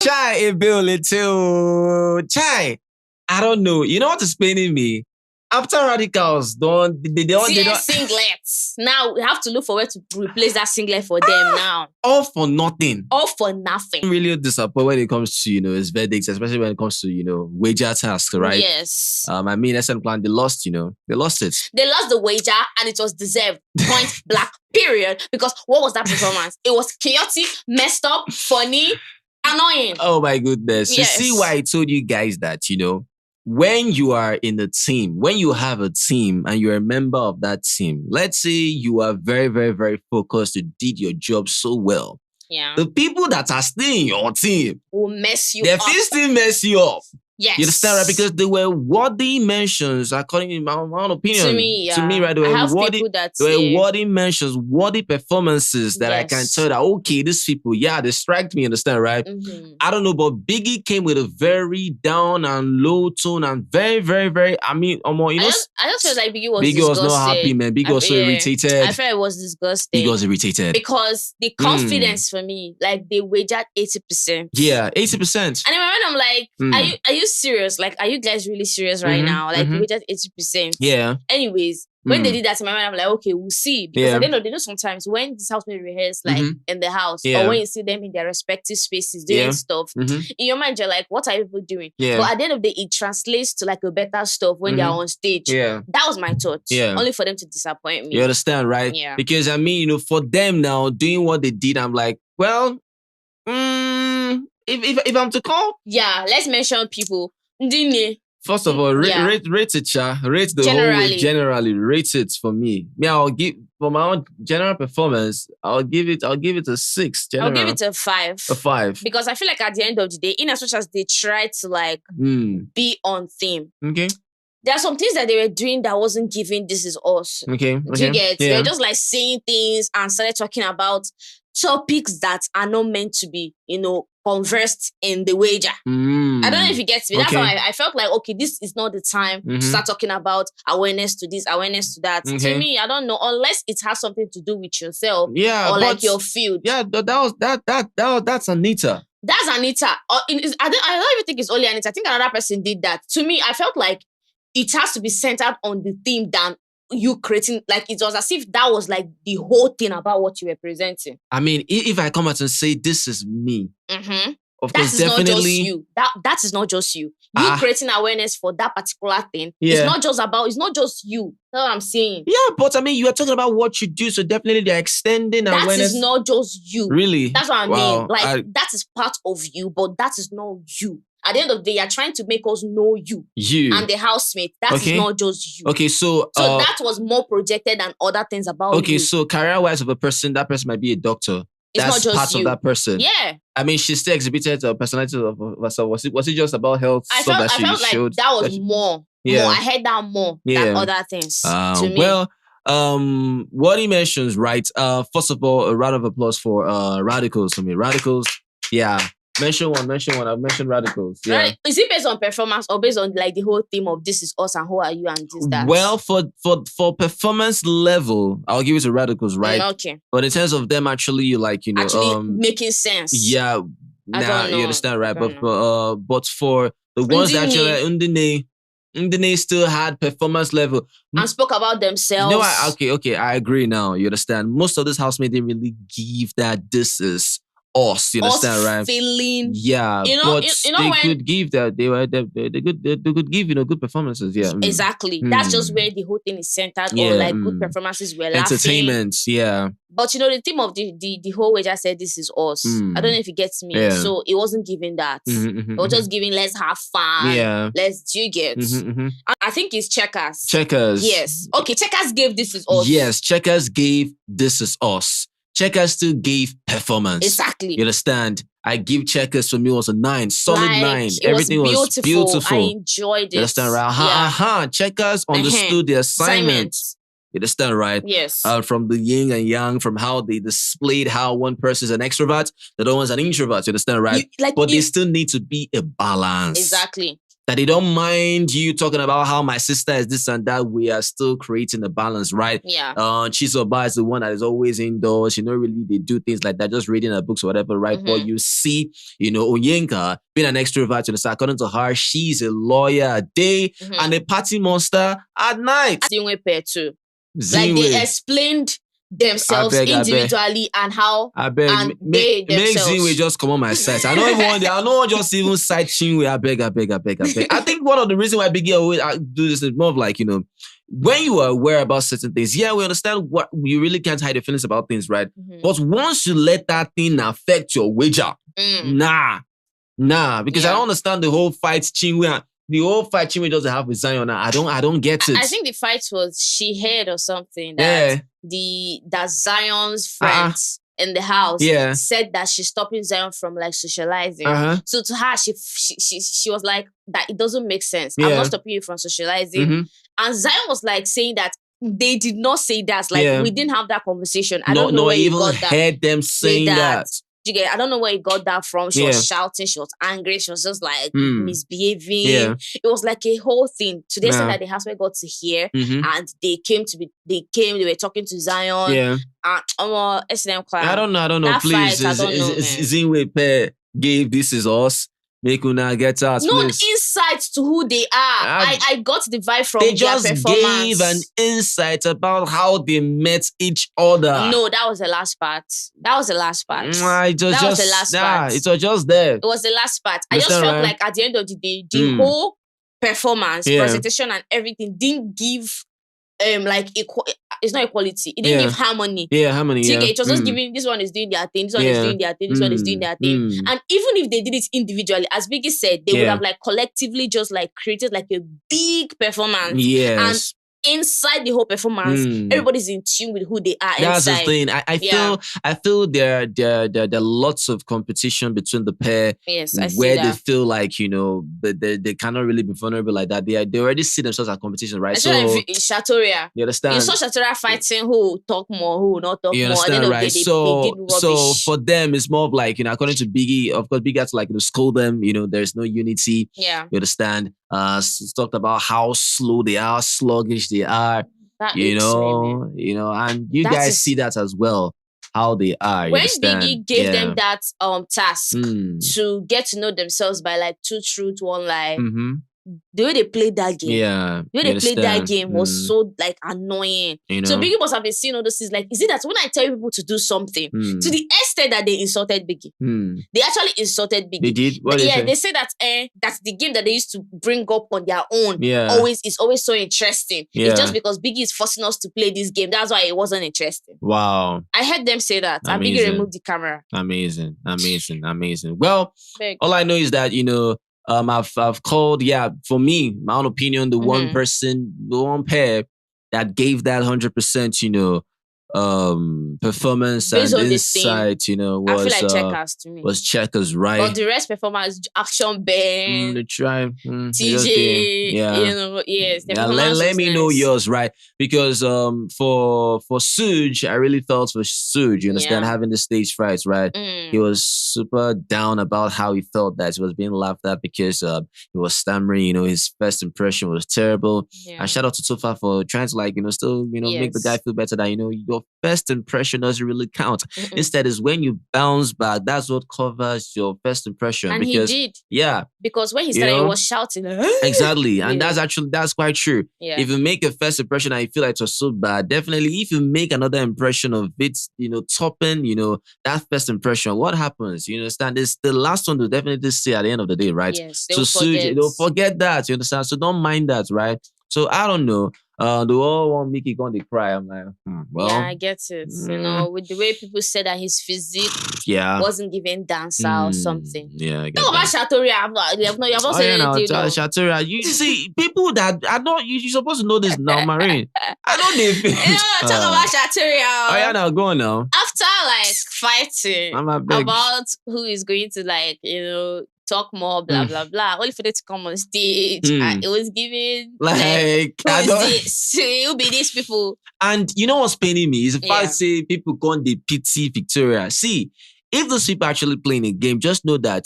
Chai in building too. Chai. I don't know. You know what is paining me? After radicals, they don't. Singlets. Now we have to look for where to replace that singlet for them now. All for nothing. All for nothing. I'm really disappointed when it comes to, his verdicts, especially when it comes to, wager task, right? Yes. I mean, SM Clan, they lost, they lost it. They lost the wager and it was deserved. Point blank, period. Because what was that performance? It was chaotic, messed up, funny, annoying. Oh my goodness. Yes. You see why I told you guys that, when you are in a team, when you have a team and you're a member of that team, let's say you are very, very, very focused, you did your job so well. Yeah. The people that are still in your team will mess you they up. They still mess you up. Yes. You understand, right? Because they were worthy mentions, according to my own opinion. To me, right? They were worthy mentions, worthy performances that I can tell that, okay, these people, they strike me, understand, right? Mm-hmm. I don't know, but Biggie came with a very down and low tone and very, very, very, I just feel like Biggie was not happy, man. Biggie was so irritated. I felt it was disgusting. Biggie was irritated. Because the confidence for me, like they wagered 80%. Yeah, 80%. And when I'm like, are you serious? Like, are you guys really serious right now? Like, we just 80%. Yeah. Anyways, when they did that in my mind, I'm like, okay, we'll see. Because at the end of the day, sometimes when this housemate rehearse, like in the house, or when you see them in their respective spaces doing stuff, in your mind, you're like, what are people doing? Yeah. But at the end of the day, it translates to like a better stuff when they're on stage. Yeah. That was my thought. Yeah. Only for them to disappoint me. You understand, right? Yeah. Because I mean, for them now, doing what they did, I'm like, well, if I'm to call, let's mention people. Nne. First of all, rate it, Cha. Rate the whole way. Generally, rate it for me. I'll give for my own general performance. I'll give it a 6. General. I'll give it a 5. A 5. Because I feel like at the end of the day, in as much as they try to like be on theme. Okay. There are some things that they were doing that wasn't giving This Is Us. Okay. Do you get? They're just like saying things and started talking about topics that are not meant to be, conversed in the wager. I don't know if you get me. That's why I felt like, okay, this is not the time to start talking about awareness to this, awareness to that. To me, I don't know, unless it has something to do with yourself or like your field. Yeah, that's Anita. That's Anita. I don't even think it's only Anita. I think another person did that. To me, I felt like it has to be centered on the theme than you creating, like it was as if that was like the whole thing about what you were presenting. I mean, if I come out and say this is me, of course, definitely not just you. That is not just you. You creating awareness for that particular thing. It's not just you. That's what I'm saying. Yeah, but I mean, you are talking about what you do, so definitely they're extending awareness. That is not just you. Really? That's what I mean. Like that is part of you, but that is not you. At the end of the day, you're trying to make us know you. And the housemate. That is not just you. Okay, so that was more projected than other things about you. Okay, so career-wise of a person, that person might be a doctor. It's That's not just part you. of that person. Yeah. I mean, she still exhibited a personality of herself. Was it just about health? I felt like that was more. Yeah. More. I heard that more than other things. To me. Well, what he mentions, right? First of all, a round of applause for Radicals. I mean, Radicals, Mention one. I've mentioned Radicals. Yeah. Right. Is it based on performance or based on like the whole theme of This Is Us and Who Are You and this, that? Well, for performance level, I'll give it to Radicals, right? Okay. But in terms of them actually making sense. Yeah. Now you understand, right? But for the ones that actually Nne still had performance level and spoke about themselves. No, I agree now. You understand? Most of this housemates didn't really give that This Is Us, you understand, right? Feeling, but they could give that. They could give good performances. Yeah, exactly. That's just where the whole thing is centered on, like good performances, were laughing, entertainment. Yeah, but the theme of the whole way just said This Is Us. I don't know if it gets me. Yeah. So it wasn't giving that. It was just giving let's have fun. Yeah, let's I think it's Checkers. Yes. Okay, Checkers gave This Is Us. Yes, Checkers gave This Is Us. Checkers still gave performance. Exactly. You understand? I give Checkers for me was a 9. Solid 9. Everything was beautiful. I enjoyed it. You understand, right? Checkers understood the assignment. You understand, right? Yes. From the yin and yang, from how they displayed how one person is an extrovert, the other one's an introvert. You understand, right? But they still need to be a balance. Exactly. that they don't mind you talking about how my sister is this and that. We are still creating a balance, right? Yeah. Chizoba is the one that is always indoors. Really, they do things like that, just reading her books or whatever, right? Mm-hmm. But you see, Onyenka being an extrovert, according to her, she's a lawyer at day and a party monster at night. ZINWE pair too. Like they explained themselves individually and how they themselves. Make ZINWE just come on my side. I don't just even cite Chinwe. I beg. I think one of the reasons why Biggie always do this is more of like, when you are aware about certain things, we understand what you really can't hide your feelings about things, right? But once you let that thing affect your wager, nah, because I don't understand the whole fight Chinwe. The whole fight Chinwe doesn't have with Zion. I don't get it. I think the fight was she heard or something that that Zion's friends in the house said that she's stopping Zion from like socializing. So to her, she was like that it doesn't make sense. I'm not stopping you from socializing. And Zion was like saying that they did not say that. Like we didn't have that conversation. I don't know where you got that. Heard them saying that. I don't know where he got that from. She was shouting, she was angry, she was just like misbehaving. It was like a whole thing. So they said that the housewife got to hear and they were talking to Zion. And S&M class. I don't know. That Please, fight, ZINWE pair gave This Is Us. Make una get out, no please. insight to who they are. I got the vibe from their performance. They just gave an insight about how they met each other. No, that was the last part. It was the last part. It was just there. It was the last part. I just felt like at the end of the day, the whole performance, presentation and everything didn't give it's not equality. It didn't give harmony. Yeah, harmony. It was just giving this one is doing their thing, this one is doing their thing, this one is doing their thing. And even if they did it individually, as Biggie said, they would have like collectively just like created like a big performance. Yes. And inside the whole performance, everybody's in tune with who they are. That's inside. the thing. I feel there are lots of competition between the pair. Yes, I see where that. they feel like they cannot really be vulnerable like that. They already see themselves as competition, right? So Shatoria, you understand? You saw Shatoria fighting who will talk more, who will not talk you more. Understand, right? They did rubbish. So for them, it's more of like according to Biggie, of course, Biggie had to like scold them. There's no unity. Yeah, you understand? Talked about how slow they are, sluggish they are. That and you guys see that as well, how they are. When Biggie gave them that task to get to know themselves by like 2 truths, 1 lie, the way they played that game, was so like annoying. So Biggie must have been seeing all those things. Like, is it that when I tell people to do something, to the extent that they insulted Biggie, they actually insulted Biggie. They did. They say that that's the game that they used to bring up on their own. It's always so interesting. It's just because Biggie is forcing us to play this game. That's why it wasn't interesting. Wow. I heard them say that. And Biggie removed the camera. Amazing. Well, all I know is that I've called, for me, my own opinion, the one pair that gave that 100%, performance based and insight, was I feel like Checkers to me. Was Checkers, right? But the rest performance, Action Ben, they try, TJ, yes. Let me know yours, right? Because for Sooj, I really felt for Sooj, you understand, having the stage fright, right? He was super down about how he felt that he was being laughed at because he was stammering, his first impression was terrible. And shout out to Topher for trying to still, make the guy feel better that, your first impression doesn't really count. Instead, is when you bounce back, that's what covers your first impression. And because, he did. Yeah. Because when he started, he was shouting. Exactly. And that's quite true. Yeah. If you make a first impression and you feel like it was so bad, definitely if you make another impression of it, topping, that first impression, what happens? You understand? It's the last one to definitely say at the end of the day, right? Yes. So they'll forget that, you understand? So don't mind that, right? So I don't know. The all want Mickey going to cry. I'm like, well. Yeah, I get it. With the way people said that his physique wasn't giving dancer or something. Yeah, I get Talk about Shatoria. You have not said anything. Shatoria. You see, people that I don't, you're supposed to know this now, Marine. I don't know if talk about Shatoria. Oh, yeah, now go on now. After fighting about who is going to talk more, blah, blah, blah. Only for them to come on stage. And it was giving who be these people? And you know what's paining me is if I say people go on the pity Victoria. See, if those people actually playing a game, just know that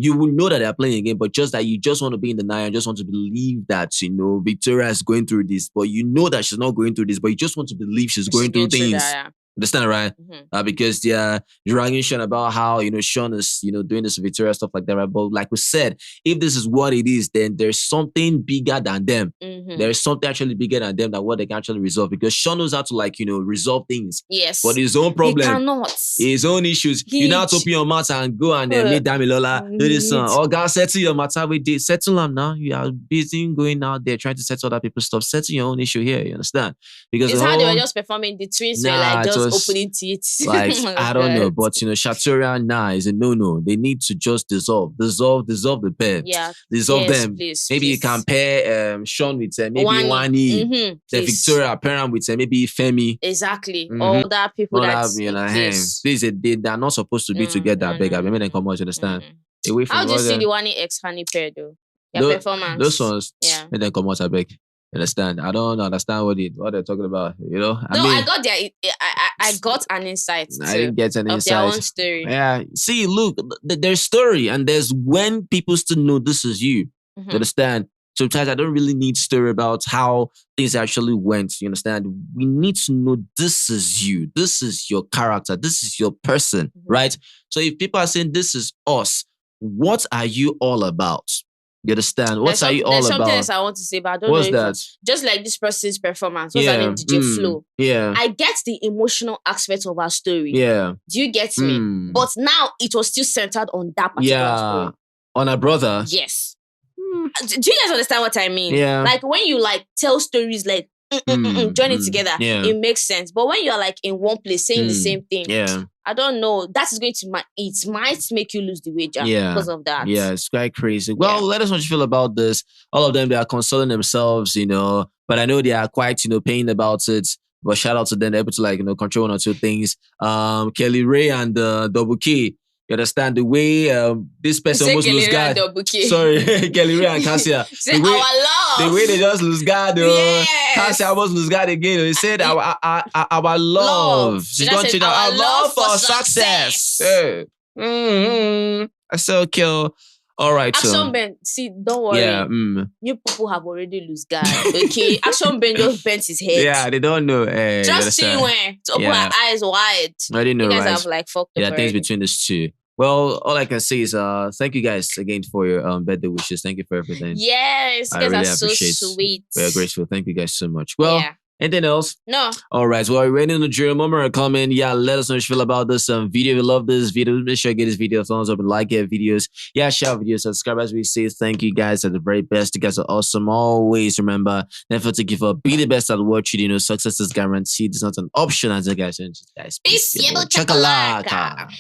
you will know that they're playing a game, but just that you just want to be in the night and just want to believe that, Victoria is going through this, but you know that she's not going through this, but you just want to believe she's going through things. That, Understand, right? Because they're dragging Shaun about how, Shaun is, doing this with Victoria, stuff like that, right? But like we said, if this is what it is, then there's something bigger than them. There's something actually bigger than them that what they can actually resolve. Because Shaun knows how to, resolve things. Yes. But his own problem. He cannot. His own issues. You now to open your mouth and go and meet Damilola. Do this one. Oh, God, settle your matter with this. Settle them now. You are busy going out there trying to settle other people's stuff. Settle your own issue here. You understand? Because it's how they were just performing. The twins were like just opening teeth. Like, I don't know. But, Shatoria and Nne is a no-no. They need to just dissolve the pair. Yeah. Dissolve them. Please, maybe you can pair Shaun with maybe Wani. The Victoria pair him with maybe Fairme. Exactly. All that people that please, they're not supposed to be together. I beg. I mean, they come out, you understand? Away from how do you see the Wani ex-Honey pair though? Their performance. Those ones, make them come out, I beg. Understand? I don't understand what they're talking about. I got an insight. I didn't get an insight. Their own story. Yeah. See, look, there's story, and there's when people still know this is you. You understand? Sometimes I don't really need story about how things actually went. You understand? We need to know this is you. This is your character. This is your person, right? So if people are saying this is us, what are you all about? You understand? What are you all about? There's something else I want to say, but I don't What's know. That? Just like this person's performance. What's her name? DJ Flo. Yeah. I get the emotional aspect of our story. Yeah. Do you get me? But now it was still centered on that particular story. On her brother. Yes. Do you guys understand what I mean? Yeah. Like when you tell stories join it together, it makes sense. But when you're in one place saying the same thing, I don't know. That is going to it might make you lose the wager because of that. Yeah, it's quite crazy. Well, let us know what you feel about this. All of them, they are consoling themselves, but I know they are quite, pain about it. But shout out to them, they're able to control one or two things. Kelly Ray and Double K. You understand the way this person almost lose guard. Sorry, Kelly Ray and Cassia. Our love. The way they just lose guard. Cassia almost lose guard again. They said our love. She's going to our love for success. I so kill. All right, Action Ben, see, don't worry. Yeah, you people have already lose guard. Okay, Action Ben just bent his head. Yeah, they don't know. Just Chinwe to open her eyes wide. I didn't know. You guys right? have fucked up. Yeah, things between these two. Well, all I can say is thank you guys again for your birthday wishes. Thank you for everything. Yes, you guys really are so sweet. We're grateful. Thank you guys so much. Well, anything else? No. All right. Well, we're ready in the drill. Moment or comment. Yeah, let us know what you feel about this video. If you love this video, make sure you give this video a thumbs up and like it videos. Yeah, share videos, subscribe as we say. Thank you guys are the very best. You guys are awesome. Always remember, never to give up. Be the best at what you do. Success is guaranteed. It's not an option as you guys. Peace. Chakalaka.